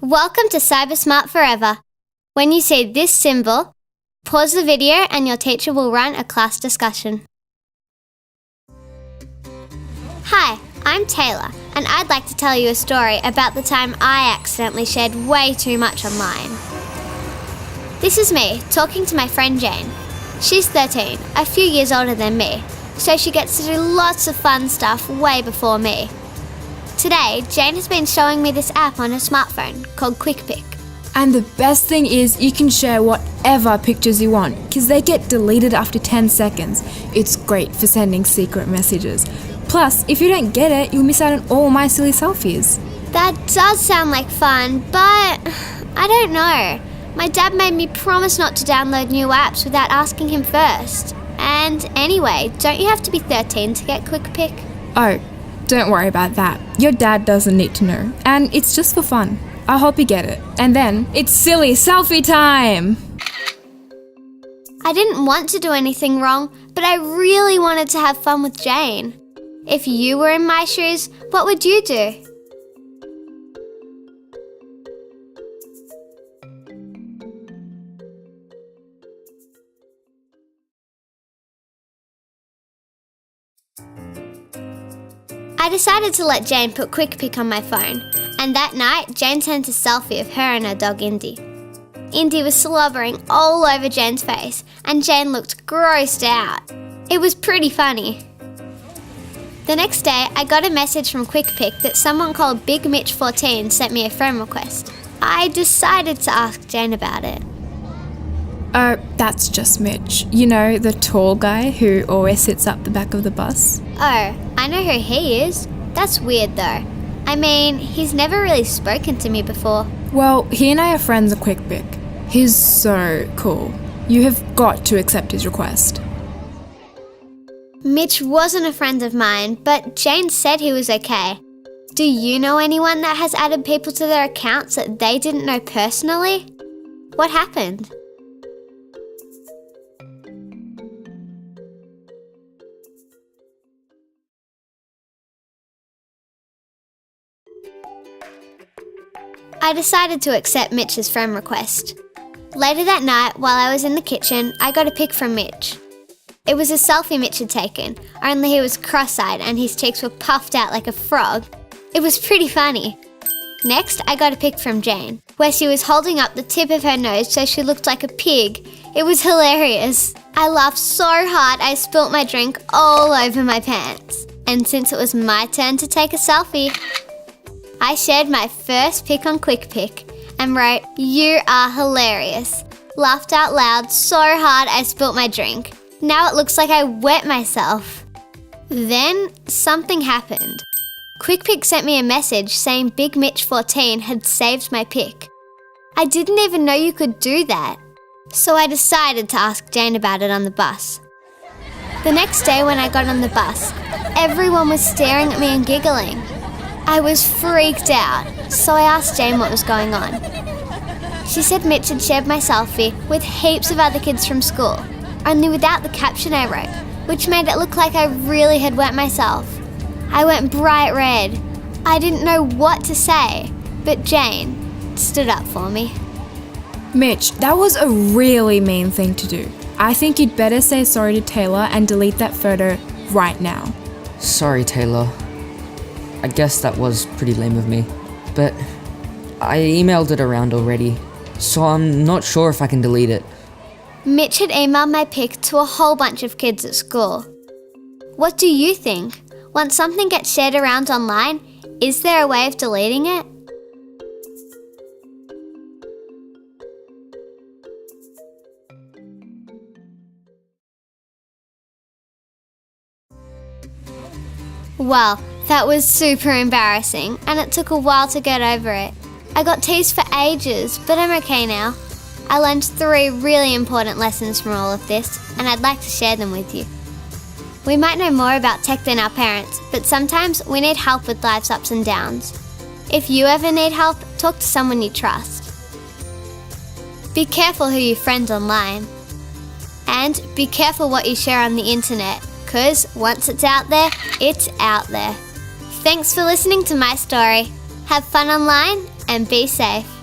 Welcome to Cybersmart Forever. When you see this symbol, pause the video and your teacher will run a class discussion. Hi, I'm Taylor, and I'd like to tell you a story about the time I accidentally shared way too much online. This is me talking to my friend Jane. She's 13, a few years older than me, so she gets to do lots of fun stuff way before me. Today, Jane has been showing me this app on her smartphone called QuickPic. And the best thing is you can share whatever pictures you want because they get deleted after 10 seconds. It's great for sending secret messages. Plus, if you don't get it, you'll miss out on all my silly selfies. That does sound like fun, but I don't know. My dad made me promise not to download new apps without asking him first. And anyway, don't you have to be 13 to get QuickPic? Oh, don't worry about that. Your dad doesn't need to know. And it's just for fun. I hope you get it. And then, it's silly selfie time! I didn't want to do anything wrong, but I really wanted to have fun with Jane. If you were in my shoes, what would you do? I decided to let Jane put QuickPic on my phone, and that night Jane sent a selfie of her and her dog Indy. Indy was slobbering all over Jane's face, and Jane looked grossed out. It was pretty funny. The next day, I got a message from QuickPic that someone called Big Mitch 14 sent me a friend request. I decided to ask Jane about it. Oh, that's just Mitch. You know, the tall guy who always sits up the back of the bus? Oh, I know who he is. That's weird though. I mean, he's never really spoken to me before. Well, he and I are friends at QuickPic. He's so cool. You have got to accept his request. Mitch wasn't a friend of mine, but Jane said he was okay. Do you know anyone that has added people to their accounts that they didn't know personally? What happened? I decided to accept Mitch's friend request. Later that night, while I was in the kitchen, I got a pic from Mitch. It was a selfie Mitch had taken, only he was cross-eyed and his cheeks were puffed out like a frog. It was pretty funny. Next, I got a pic from Jane, where she was holding up the tip of her nose so she looked like a pig. It was hilarious. I laughed so hard I spilt my drink all over my pants. And since it was my turn to take a selfie, I shared my first pic on QuickPic and wrote, "You are hilarious." Laughed out loud so hard I spilt my drink. Now it looks like I wet myself. Then something happened. QuickPic sent me a message saying Big Mitch 14 had saved my pic. I didn't even know you could do that. So I decided to ask Jane about it on the bus. The next day when I got on the bus, everyone was staring at me and giggling. I was freaked out, so I asked Jane what was going on. She said Mitch had shared my selfie with heaps of other kids from school, only without the caption I wrote, which made it look like I really had wet myself. I went bright red. I didn't know what to say, but Jane stood up for me. Mitch, that was a really mean thing to do. I think you'd better say sorry to Taylor and delete that photo right now. Sorry, Taylor. I guess that was pretty lame of me, but I emailed it around already, so I'm not sure if I can delete it. Mitch had emailed my pic to a whole bunch of kids at school. What do you think? Once something gets shared around online, is there a way of deleting it? Well, that was super embarrassing, and it took a while to get over it. I got teased for ages, but I'm okay now. I learned 3 really important lessons from all of this, and I'd like to share them with you. We might know more about tech than our parents, but sometimes we need help with life's ups and downs. If you ever need help, talk to someone you trust. Be careful who you friend online. And be careful what you share on the internet, because once it's out there, it's out there. Thanks for listening to my story. Have fun online and be safe.